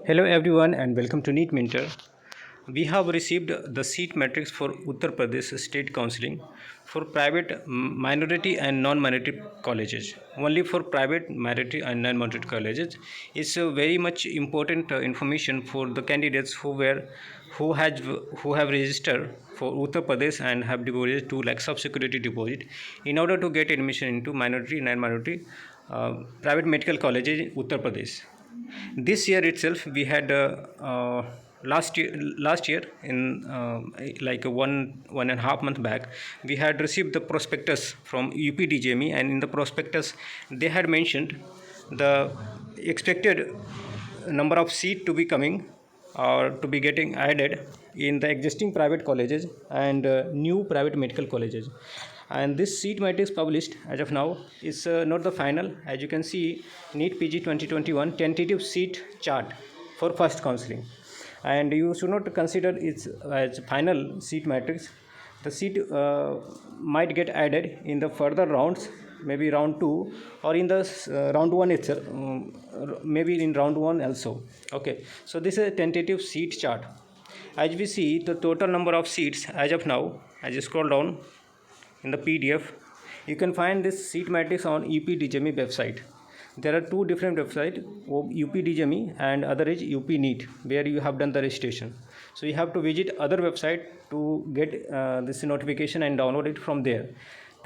Hello everyone and welcome to NEET Mentor. We have received the seat matrix for Uttar Pradesh State Counseling for private minority and non-minority colleges. Only for private minority and non-minority colleges. It's a very much important information for the candidates who have registered for Uttar Pradesh and have deposited 2 lakhs of security deposit in order to get admission into minority and non-minority private medical colleges in Uttar Pradesh. This year itself we had last year in like one and a half month back we had received the prospectus from UPDJME, and in the prospectus they had mentioned the expected number of seat to be coming or to be getting added in the existing private colleges and new private medical colleges. And this seat matrix published as of now is not the final. As you can see, NEET PG 2021 tentative seat chart for first counseling, and you should not consider it as final seat matrix. The seat might get added in the further rounds, maybe round 2 or in the round 1 itself, maybe in round 1 also. Okay, so this is a tentative seat chart. As we see, the total number of seats as of now, as you scroll down in the PDF, you can find this seat matrix on UPDJME website. There are 2 different websites, UPDJME and other is UP NEET, where you have done the registration. So you have to visit other website to get this notification and download it from there.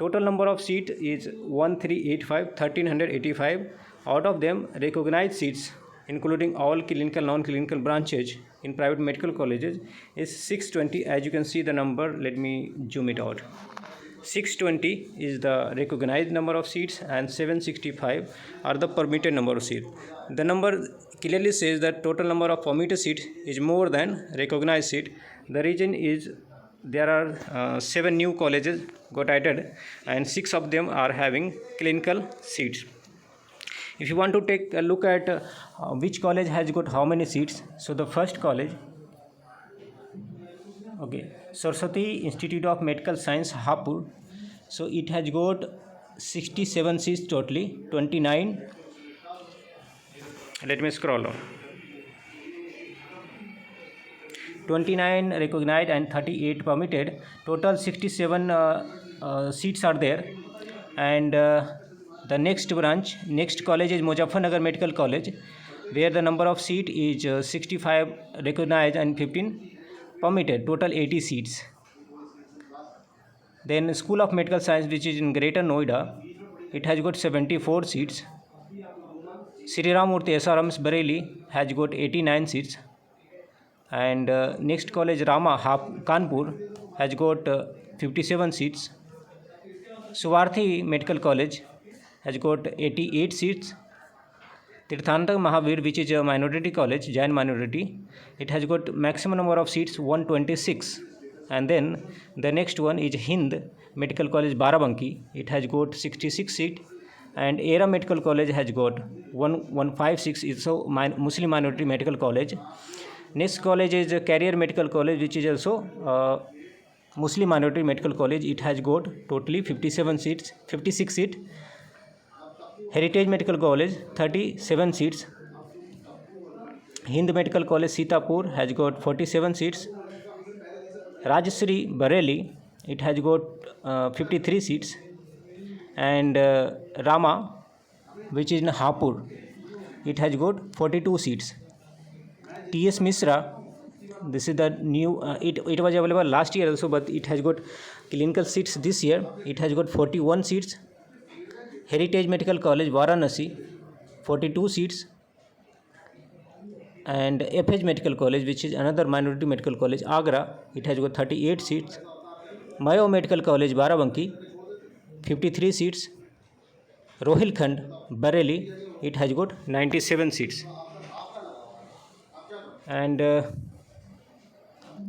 Total number of seats is 1385. Out of them, recognized seats including all clinical non-clinical branches in private medical colleges is 620. As you can see the number, let me zoom it out. 620 is the recognized number of seats and 765 are the permitted number of seats. The number clearly says that total number of permitted seats is more than recognized seat. The reason is there are 7 new colleges got added and 6 of them are having clinical seats. If you want to take a look at which college has got how many seats, so the first college, okay, Saraswati Institute of Medical Science, Hapur. So it has got 67 seats totally, 29. Let me scroll down. 29 recognized and 38 permitted. Total 67 seats are there. And the next college is Muzaffarnagar Medical College, where the number of seats is 65 recognized and 15 permitted, total 80 seats. Then School of Medical Science, which is in Greater Noida, it has got 74 seats. Sri Ramurthy SRMs Bareilly has got 89 seats. And next college Rama Kanpur has got 57 seats. Suvarthi Medical College has got 88 seats. Tirthantak Mahavir, which is a minority college, Jain minority, it has got maximum number of seats 126. And then the next one is Hind Medical College Barabanki, it has got 66 seats. And Era Medical College has got 156, it's a Muslim minority medical college. Next college is Career Medical College, which is also Muslim minority medical college, it has got totally 56 seats. Heritage Medical College 37 seats. Hind Medical College Sitapur has got 47 seats. Rajashri Bareilly, it has got 53 seats. And Rama, which is in Hapur, it has got 42 seats. TS Misra, this is the new, it was available last year also, but it has got clinical seats this year, it has got 41 seats. Heritage Medical College Varanasi, 42 seats. And FH Medical College, which is another minority medical college, Agra, it has got 38 seats. Mayo Medical College Barabanki, 53 seats. Rohilkhand Bareilly, it has got 97 seats. And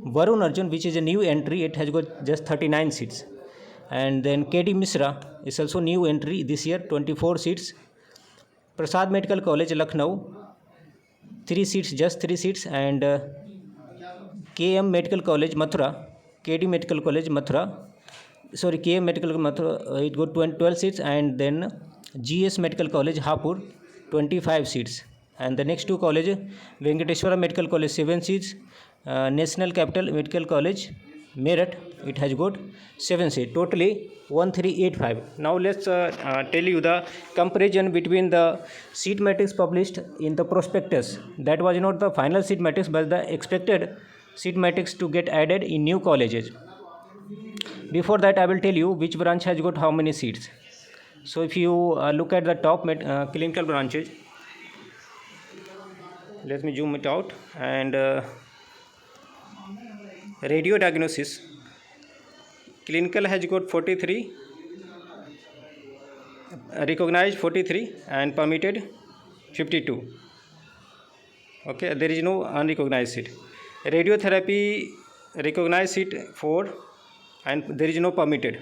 Varun Arjun, which is a new entry, it has got just 39 seats. And then KD Misra is also new entry this year, 24 seats. Prasad Medical College Lucknow, 3 seats, just 3 seats. And KM Medical College Mathura, KD Medical College Mathura, KM Medical Mathura, it got 12 seats. And then GS Medical College Hapur, 25 seats. and the next two colleges, Venkateswara Medical College 7 seats, National Capital Medical College Meerut, it has got 7 seats, totally 1385. Now let's tell you the comparison between the seat matrix published in the prospectus. That was not the final seat matrix but the expected seat matrix to get added in new colleges. Before that, I will tell you which branch has got how many seats. So if you look at the top clinical branches, let me zoom it out, and radio diagnosis clinical has got 43, recognized 43 and permitted 52. Okay, there is no unrecognized seat. Radiotherapy recognized seat 4 and there is no permitted.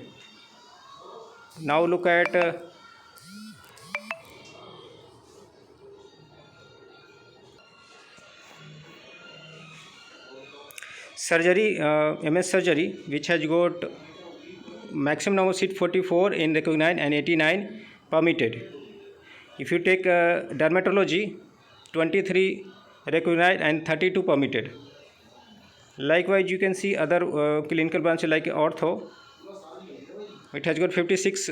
Now look at surgery, MS surgery, which has got maximum number of seat 44 in recognized and 89 permitted. If you take dermatology, 23 recognized and 32 permitted. Likewise, you can see other clinical branches like ortho, it has got 56,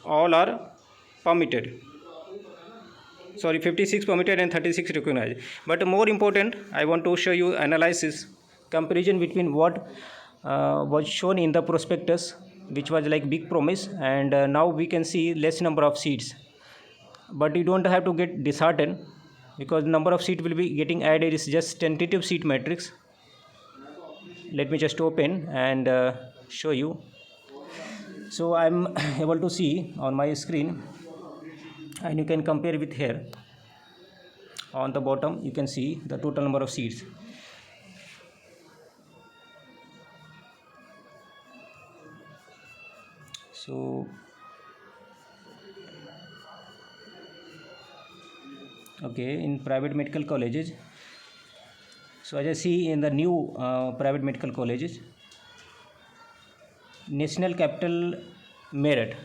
all are permitted. Sorry, 56 permitted and 36 recognized. But more important, I want to show you analysis, comparison between what was shown in the prospectus, which was like big promise, and now we can see less number of seats. But you don't have to get disheartened, because number of seats will be getting added is just tentative seat matrix. Let me just open and show you. So I'm able to see on my screen, and you can compare with here. On the bottom you can see the total number of seats. So okay, in private medical colleges, so as I see in the new private medical colleges, National Capital Meerut,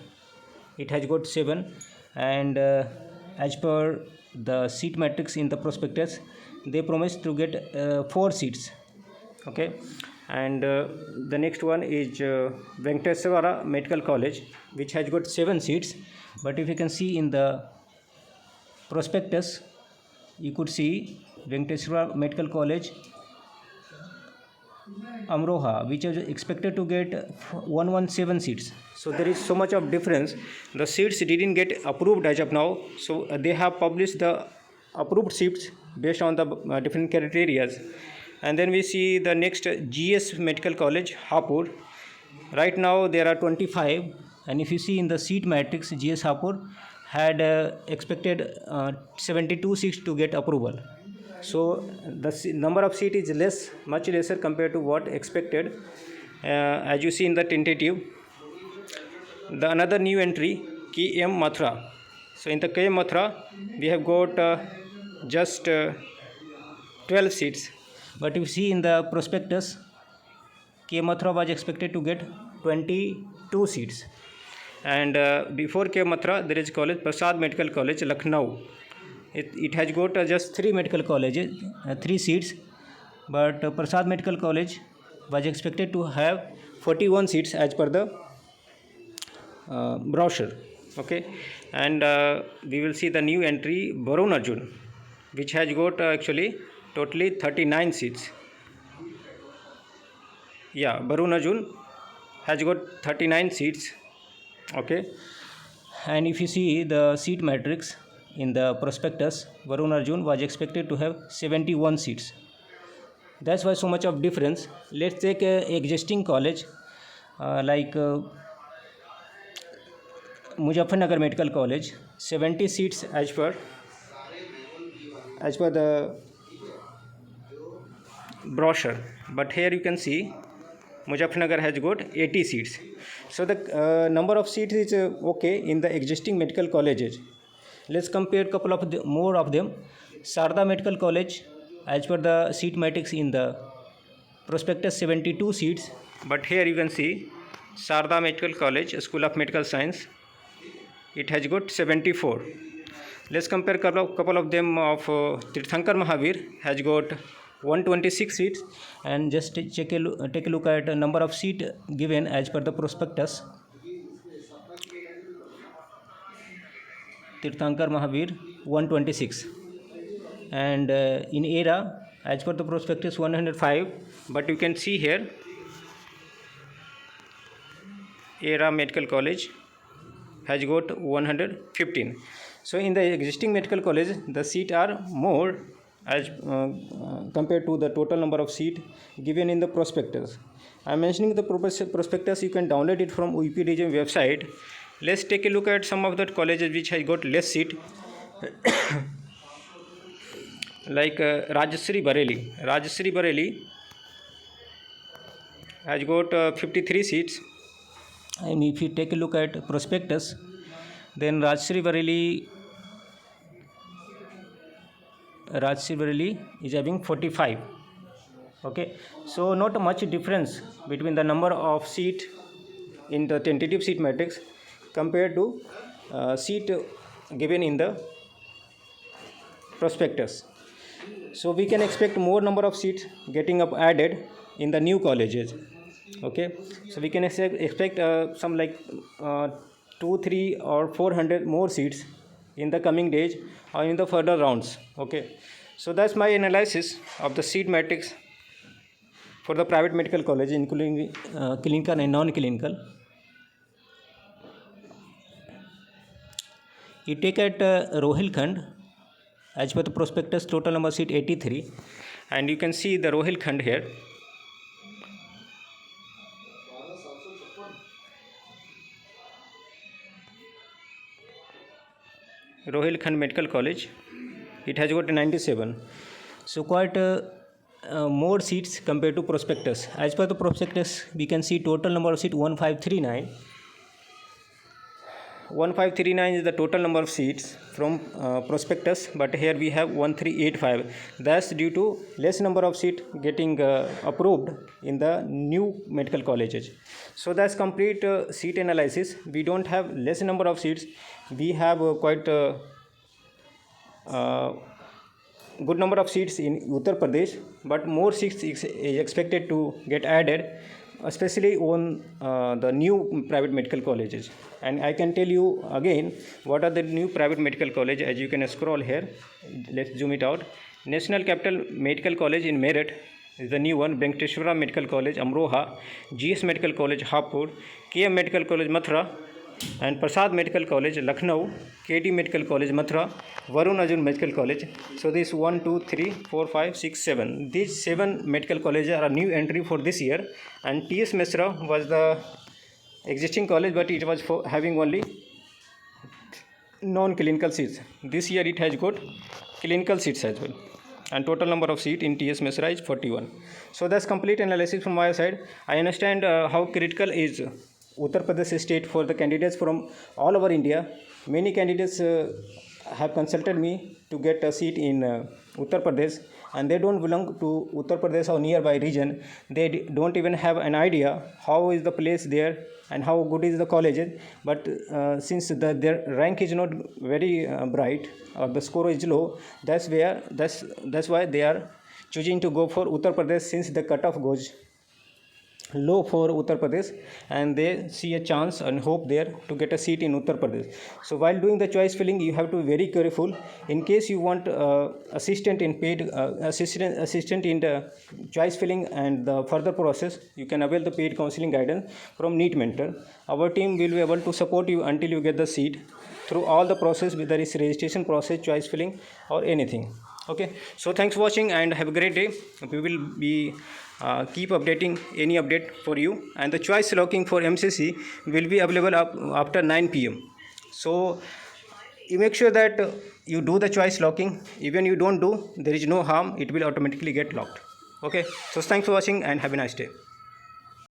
it has got 7, and as per the seat matrix in the prospectus, they promised to get 4 seats. Okay, and the next one is Venkateswara Medical College, which has got 7 seats. But if you can see in the prospectus, you could see Venkateswara Medical College Amroha, which is expected to get 117 seats. So there is so much of difference. The seats didn't get approved as of now, so they have published the approved seats based on the different criteria. And then we see the next GS Medical College Hapur. Right now there are 25, and if you see in the seat matrix, GS Hapur had expected 72 seats to get approval. So the number of seats is less, much lesser compared to what expected, as you see in the tentative. The another new entry, KM Mathura. So in the KM Mathura we have got just 12 seats. But if you see in the prospectus, KM Mathura was expected to get 22 seats. And before KM Mathura there is college Prasad Medical College Lucknow. It has got just 3 medical colleges, 3 seats, but Prasad Medical College was expected to have 41 seats as per the brochure. Okay, and we will see the new entry Varun Arjun, which has got actually totally 39 seats. Yeah, Varun Arjun has got 39 seats. Okay, and if you see the seat matrix in the prospectus, Varun Arjun was expected to have 71 seats. That's why so much of difference. Let's take a existing college like Muzaffarnagar Medical College, 70 seats as per the brochure. But here you can see Muzaffarnagar has got 80 seats. So the number of seats is okay in the existing medical colleges. Let's compare a couple of more of them. Sharda Medical College, as per the seat matrix in the prospectus, 72 seats. But here you can see Sharda Medical College, School of Medical Science, it has got 74. Let's compare couple of them. Of Tirthankar Mahavir has got 126 seats, and just take a look at the number of seats given as per the prospectus. Tirthankar Mahavir 126, and in ERA as per the prospectus 105, but you can see here ERA Medical College has got 115. So in the existing medical college, the seats are more as compared to the total number of seats given in the prospectus. I am mentioning the prospectus. You can download it from UPDGM website. Let's take a look at some of the colleges which has got less seat. Like Rajashri Bareilly. Rajashri Bareilly has got 53 seats. And if you take a look at prospectus, then Rajashri Bareilly is having 45. Okay, so not much difference between the number of seat in the tentative seat matrix compared to seat given in the prospectus. So we can expect more number of seats getting up added in the new colleges. Okay, so we can expect some like 2, 3 or 400 more seats in the coming days or in the further rounds. Okay, so that's my analysis of the seat matrix for the private medical college, including clinical and non-clinical. You take at Rohilkhand, as per the prospectus, total number of seat 83, and you can see the Rohilkhand here. Rohilkhand Medical College, it has got 97. So quite more seats compared to prospectus. As per the prospectus, we can see total number of seats 1539. 1539 is the total number of seats from prospectus, but here we have 1385. That's due to less number of seats getting approved in the new medical colleges. So that's complete seat analysis. We don't have less number of seats. We have quite good number of seats in Uttar Pradesh, but more seats is expected to get added, especially on the new private medical colleges. And I can tell you again what are the new private medical college. As you can scroll here, let's zoom it out. National Capital Medical College in Meerut is the new one. Venkateshwara Medical College Amroha, GS Medical College Hapur, KM Medical College Mathura, and Prasad Medical College Lucknow, KD Medical College Mathura, Varun Arjun Medical College. So this 1, 2, 3, 4, 5, 6, 7. These 7 medical colleges are a new entry for this year, and TS Mesra was the existing college, but it was for having only non-clinical seats. This year it has got clinical seats as well, and total number of seats in TS Mesra is 41. So that's complete analysis from my side. I understand how critical is Uttar Pradesh state for the candidates from all over India. Many candidates have consulted me to get a seat in Uttar Pradesh, and they don't belong to Uttar Pradesh or nearby region. They don't even have an idea how is the place there and how good is the college. But since their rank is not very bright or the score is low, that's why they are choosing to go for Uttar Pradesh, since the cutoff goes low for Uttar Pradesh, and they see a chance and hope there to get a seat in Uttar Pradesh. So while doing the choice filling, you have to be very careful. In case you want assistant in the choice filling and the further process, you can avail the paid counseling guidance from NEET Mentor. Our team will be able to support you until you get the seat through all the process, whether it's registration process, choice filling, or anything. Okay, so thanks for watching and have a great day. We will be keep updating any update for you, and the choice locking for MCC will be available after 9 p.m. So you make sure that you do the choice locking. Even you don't do, there is no harm, it will automatically get locked. Okay, so thanks for watching and have a nice day.